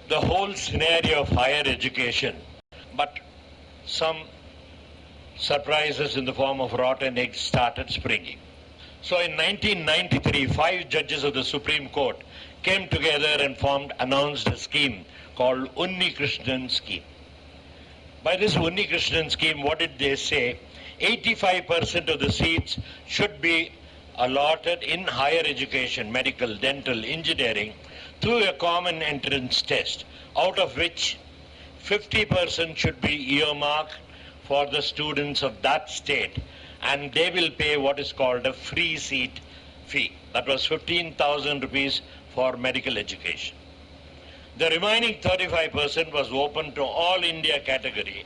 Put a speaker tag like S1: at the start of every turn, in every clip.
S1: the whole scenario of higher education, but some surprises in the form of rotten eggs started springing. So in 1993, 5 judges of the Supreme Court came together and announced a scheme called Unni Krishnan scheme. By this Unni Krishnan scheme, what did they say? 85% of the seats should be allotted in higher education, medical, dental, engineering, through a common entrance test, out of which 50% should be earmarked for the students of that state, and they will pay what is called a free seat fee. That was 15,000 rupees for medical education. The remaining 35% was open to all India category,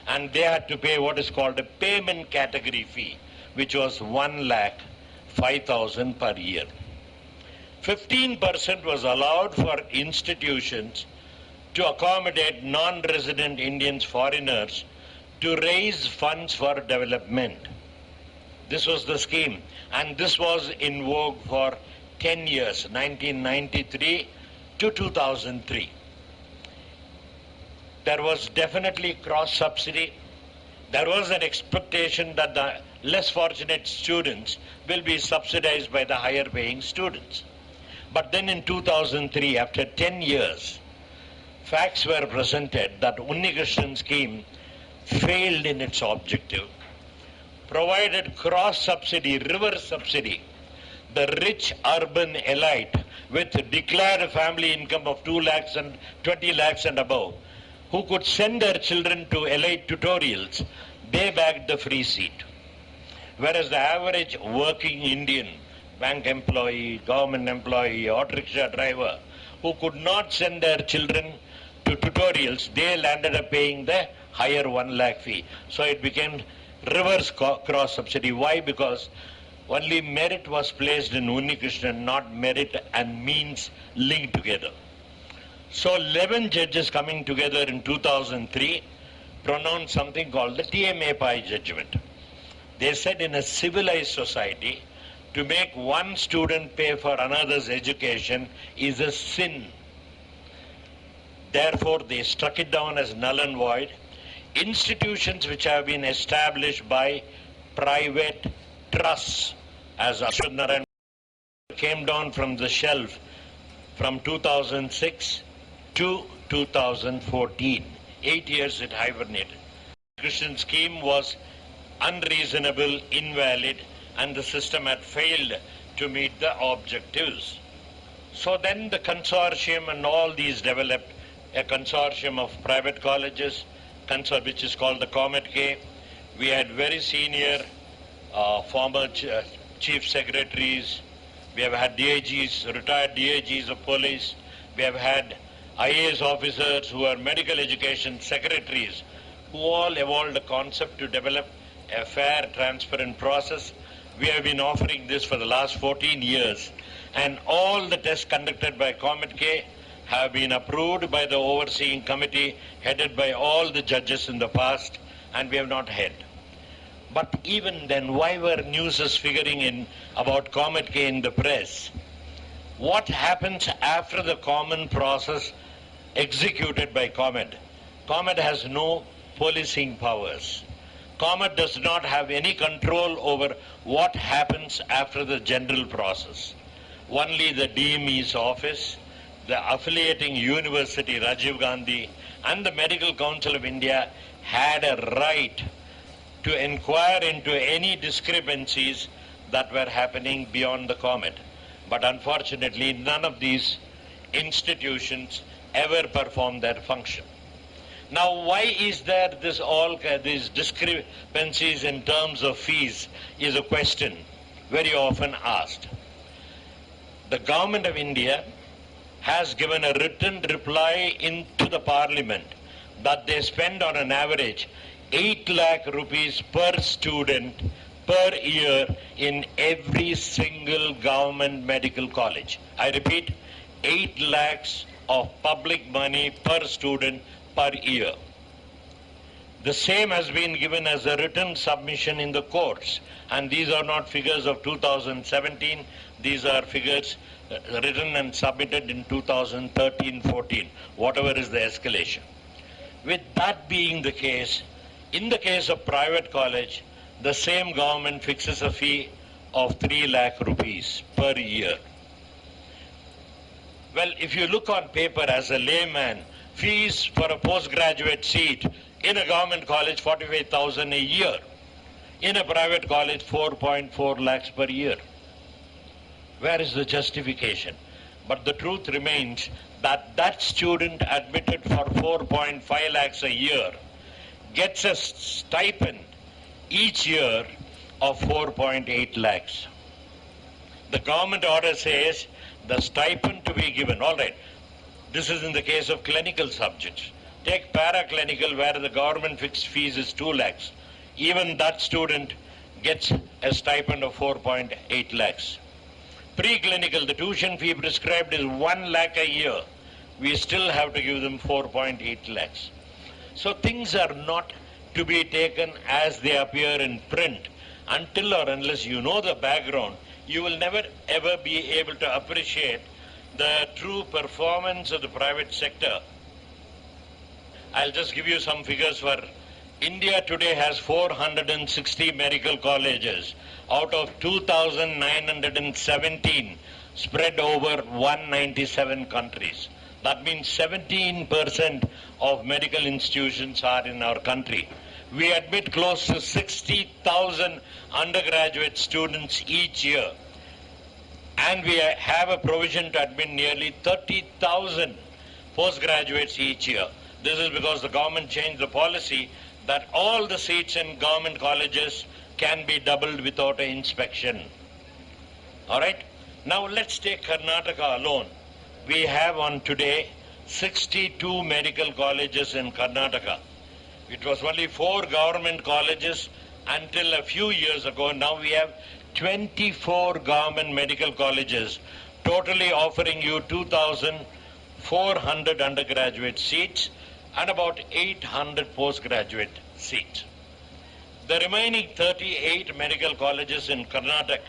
S1: and they had to pay what is called a payment category fee, which was 1,05,000 per year. 15% was allowed for institutions to accommodate non-resident Indians, foreigners, to raise funds for development. This was the scheme, and this was in vogue for 10 years, 1993 to 2003. There was definitely cross-subsidy. There was an expectation that the less fortunate students will be subsidized by the higher-paying students. But then in 2003, after 10 years, facts were presented that Unni Krishnan scheme failed in its objective, provided cross-subsidy, reverse subsidy. The rich urban elite with declared family income of 2 lakhs and 20 lakhs and above, who could send their children to elite tutorials, they bagged the free seat. Whereas the average working Indian, bank employee, government employee, auto rickshaw driver, who could not send their children to tutorials, they landed up paying the higher 1 lakh fee. So it became reverse cross subsidy. Why? Because only merit was placed in Unni Krishnan, not merit and means linked together. So 11 judges coming together in 2003 pronounced something called the TMA Pai judgment. They said in a civilized society, to make one student pay for another's education is a sin. Therefore, they struck it down as null and void. Institutions which have been established by private trusts, as Ashwanaran came down from the shelf from 2006 to 2014. 8 years it hibernated. The Christian scheme was unreasonable, invalid, and the system had failed to meet the objectives. So then the consortium and all these developed a consortium of private colleges, which is called the COMEDK. We had very senior former chief secretaries. We have had DIGs, retired DIGs of police. We have had IAS officers who are medical education secretaries, who all evolved a concept to develop a fair, transparent process. We have been offering this for the last 14 years, and all the tests conducted by COMEDK have been approved by the overseeing committee headed by all the judges in the past, and we have not had. But even then, why were news figuring in about COMEDK in the press? What happens after the common process executed by COMED? COMED has no policing powers. COMED does not have any control over what happens after the general process. Only the DME's office, the affiliating university, Rajiv Gandhi, and the Medical Council of India had a right to inquire into any discrepancies that were happening beyond the COMED. But unfortunately, none of these institutions ever performed their function. Now, why is there these discrepancies in terms of fees is a question very often asked. The government of India has given a written reply into the parliament that they spend on an average 8 lakh rupees per student per year in every single government medical college. I repeat, 8 lakhs of public money per student per year. The same has been given as a written submission in the courts, and these are not figures of 2017. These are figures written and submitted in 2013-14, whatever is the escalation. With that being the case, in the case of private college, the same government fixes a fee of 3 lakh rupees per year. Well, if you look on paper as a layman, fees for a postgraduate seat in a government college, 45,000 a year. In a private college, 4.4 lakhs per year. Where is the justification? But the truth remains that that student admitted for 4.5 lakhs a year gets a stipend each year of 4.8 lakhs. The government order says the stipend to be given, all right, this is in the case of clinical subjects. Take paraclinical where the government fixed fees is 2 lakhs. Even that student gets a stipend of 4.8 lakhs. Preclinical, the tuition fee prescribed is 1 lakh a year. We still have to give them 4.8 lakhs. So things are not to be taken as they appear in print. Until or unless you know the background, you will never ever be able to appreciate the true performance of the private sector. I'll just give you some figures for India today has 460 medical colleges out of 2,917 spread over 197 countries. That means 17% of medical institutions are in our country. We admit close to 60,000 undergraduate students each year. And we have a provision to admit nearly 30,000 postgraduates each year. This is because the government changed the policy that all the seats in government colleges can be doubled without an inspection. All right? Now let's take Karnataka alone. We have on today 62 medical colleges in Karnataka. It was only 4 government colleges until a few years ago. Now we have 24 government medical colleges, totally offering you 2,400 undergraduate seats and about 800 postgraduate seats. The remaining 38 medical colleges in Karnataka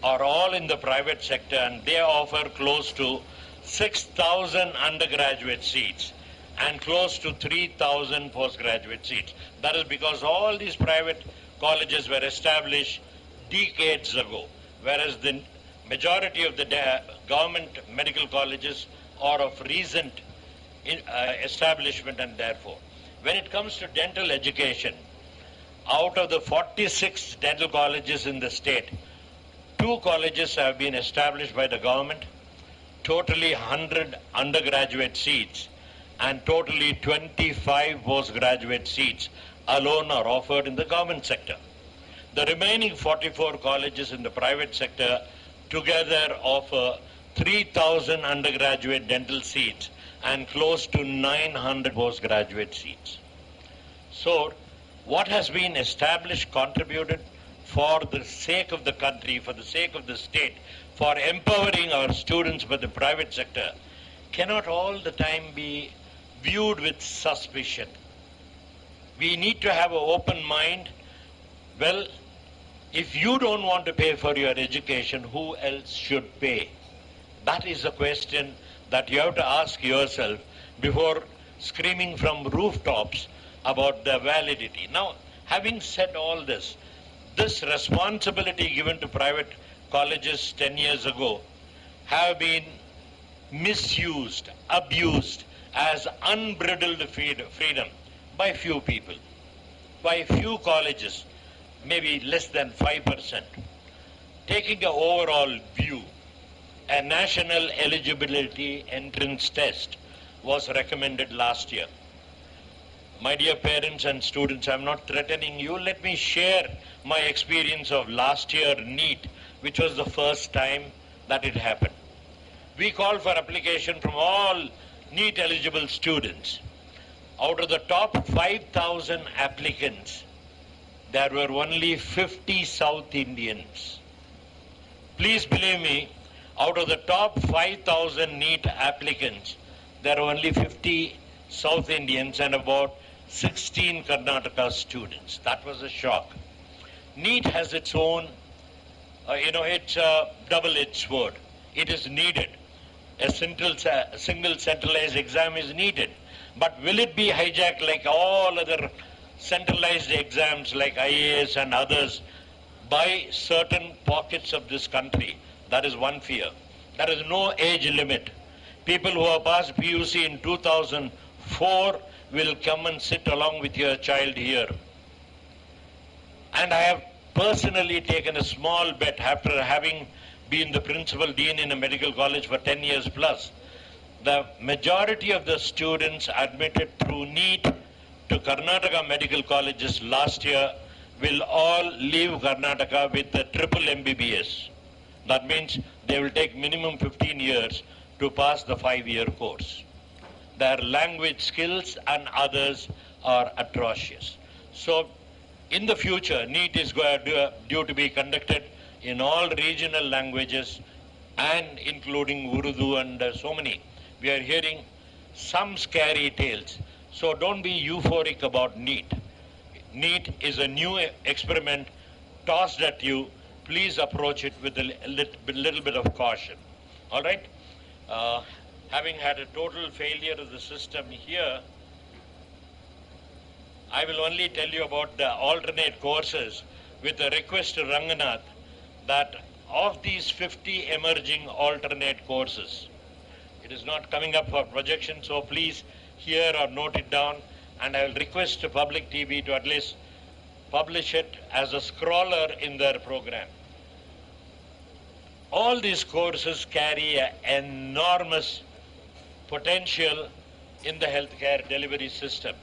S1: are all in the private sector, and they offer close to 6,000 undergraduate seats and close to 3,000 postgraduate seats. That is because all these private colleges were established decades ago, whereas the majority of the government medical colleges are of recent establishment, and therefore, when it comes to dental education, out of the 46 dental colleges in the state, 2 colleges have been established by the government, totally 100 undergraduate seats, and totally 25 postgraduate seats alone are offered in the government sector. The remaining 44 colleges in the private sector together offer 3,000 undergraduate dental seats and close to 900 postgraduate seats. So, what has been established, contributed for the sake of the country, for the sake of the state, for empowering our students by the private sector, cannot all the time be viewed with suspicion. We need to have an open mind. Well, if you don't want to pay for your education, who else should pay? That is a question that you have to ask yourself before screaming from rooftops about the validity. Now, having said all this, this responsibility given to private colleges 10 years ago have been misused, abused as unbridled freedom by few people, by few colleges, maybe less than 5%. Taking an overall view, a national eligibility entrance test was recommended last year. My dear parents and students, I'm not threatening you. Let me share my experience of last year NEET, which was the first time that it happened. We called for application from all NEET eligible students. Out of the top 5,000 applicants, there were only 50 South Indians. Please believe me, out of the top 5,000 NEET applicants, there are only 50 South Indians and about 16 Karnataka students. That was a shock. NEET has its own it's a double-edged sword. It is needed. A single centralized exam is needed. But will it be hijacked like all other centralized exams like IAS and others by certain pockets of this country? That is one fear. There is no age limit. People who have passed PUC in 2004 will come and sit along with your child here. And I have personally taken a small bet after having been the principal dean in a medical college for 10 years plus. The majority of the students admitted through NEET to Karnataka medical colleges last year will all leave Karnataka with a triple MBBS. That means they will take minimum 15 years to pass the 5-year course. Their language skills and others are atrocious. So in the future, NEET is due to be conducted in all regional languages and including Urdu and so many. We are hearing some scary tales. So don't be euphoric about NEET. NEET is a new experiment tossed at you. Please approach it with a little bit of caution. All right? Having had a total failure of the system here, I will only tell you about the alternate courses with a request to Ranganath that of these 50 emerging alternate courses, it is not coming up for projection, so please hear or note it down, and I will request to Public TV to at least publish it as a scroller in their program. All these courses carry an enormous potential in the healthcare delivery system,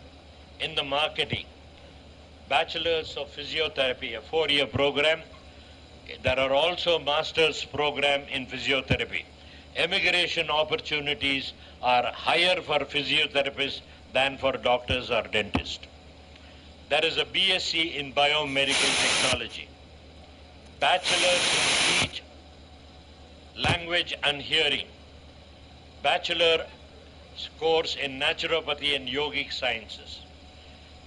S1: in the marketing. Bachelor's of Physiotherapy, a 4-year program. There are also master's program in physiotherapy. Immigration opportunities are higher for physiotherapists than for doctors or dentists. There is a BSc in biomedical technology. Bachelor's in speech, language and hearing. Bachelor course in naturopathy and yogic sciences.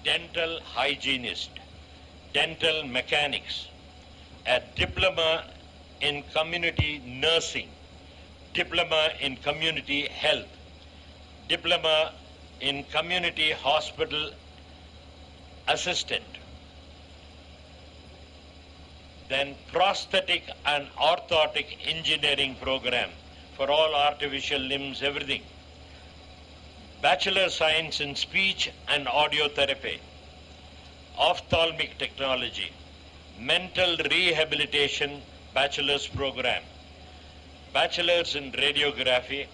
S1: Dental hygienist, dental mechanics, a diploma in community nursing, diploma in community health, diploma in community hospital assistant, then prosthetic and orthotic engineering program for all artificial limbs, everything. Bachelor Science in Speech and Audio Therapy, Ophthalmic Technology, Mental Rehabilitation Bachelor's Program, Bachelor's in Radiography,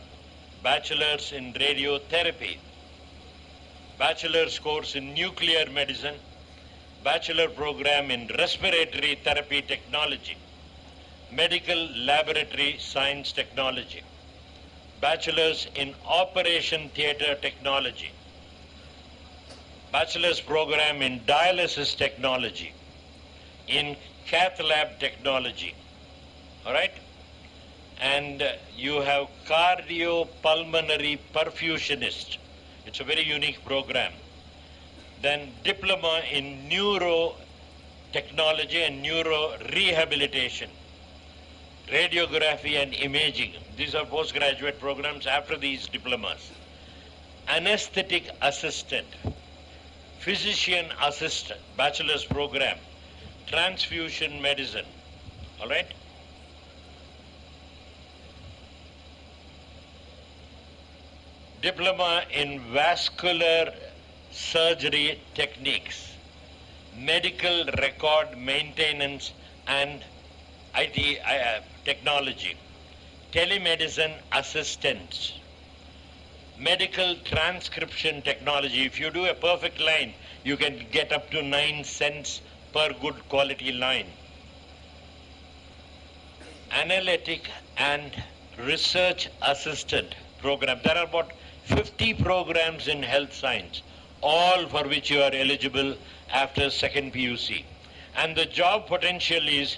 S1: Bachelor's in Radiotherapy, Bachelor's course in Nuclear Medicine, Bachelor Program in Respiratory Therapy Technology, Medical Laboratory Science Technology, Bachelor's in Operation Theatre Technology, Bachelor's Program in Dialysis Technology, in Cath Lab Technology, all right? And you have Cardiopulmonary Perfusionist. It's a very unique program. Then Diploma in Neurotechnology and Neuro Rehabilitation, Radiography and Imaging. These are postgraduate programs after these diplomas. Anesthetic Assistant, Physician Assistant, Bachelor's Program, Transfusion Medicine, all right? Diploma in Vascular Surgery Techniques, Medical Record Maintenance and IT Technology, Telemedicine Assistance, Medical Transcription Technology. If you do a perfect line, you can get up to 9 cents per good quality line. Analytic and Research Assistant Program. There are about 50 programs in health science, all for which you are eligible after second PUC. And the job potential is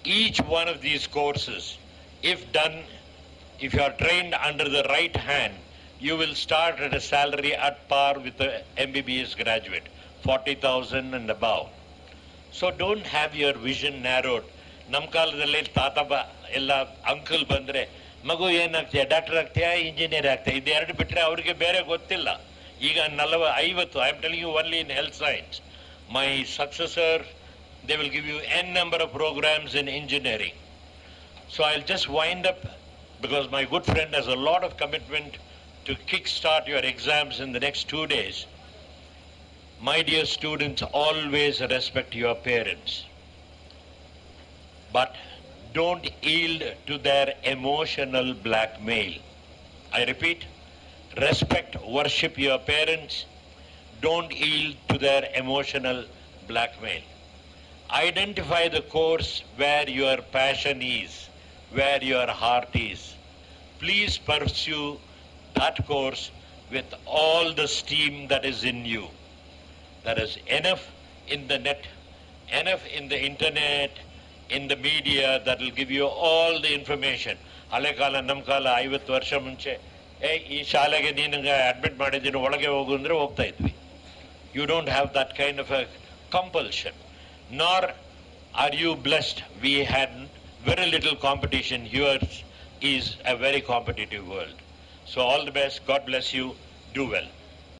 S1: each one of these courses, if done, if you are trained under the right hand, you will start at a salary at par with the MBBS graduate, 40,000 and above. So don't have your vision narrowed. ನಮ್ಮ ಕಾಲದಲ್ಲಿ ತಾತ ಎಲ್ಲ uncle ಬಂದರೆ ಮಗು ಏನಾಗ್ತೀಯ, doctor ಆಗ್ತೀಯಾ, engineer ಆಗ್ತೀಯ, ಇದೆರಡು ಬಿಟ್ಟರೆ ಅವ್ರಿಗೆ ಬೇರೆ ಗೊತ್ತಿಲ್ಲ. ಈಗ 50, I am telling you only in health science. My successor, they will give you n number of programs in engineering. So I'll just wind up, because my good friend has a lot of commitment to kickstart your exams in the next 2 days. My dear students, always respect your parents, but don't yield to their emotional blackmail. I repeat, respect, worship your parents, don't yield to their emotional blackmail. Identify the course where your passion is, where your heart is. Please pursue that course with all the steam that is in you. There is enough in the net, enough in the internet, in the media that will give you all the information. ಹಳೆ ಕಾಲ, ನಮ್ಮ ಕಾಲ 50 ವರ್ಷ ಮುಂಚೆ ಈ ಶಾಲೆಗೆ ನೀನು admit ಮಾಡಿದ್ದೀನಿ ಒಳಗೆ ಹೋಗು ಅಂದರೆ ಹೋಗ್ತಾ ಇದ್ವಿ. You don't have that kind of a compulsion. Nor are you blessed. We had very little competition. Yours is a very competitive world. So all the best. God bless you. Do well.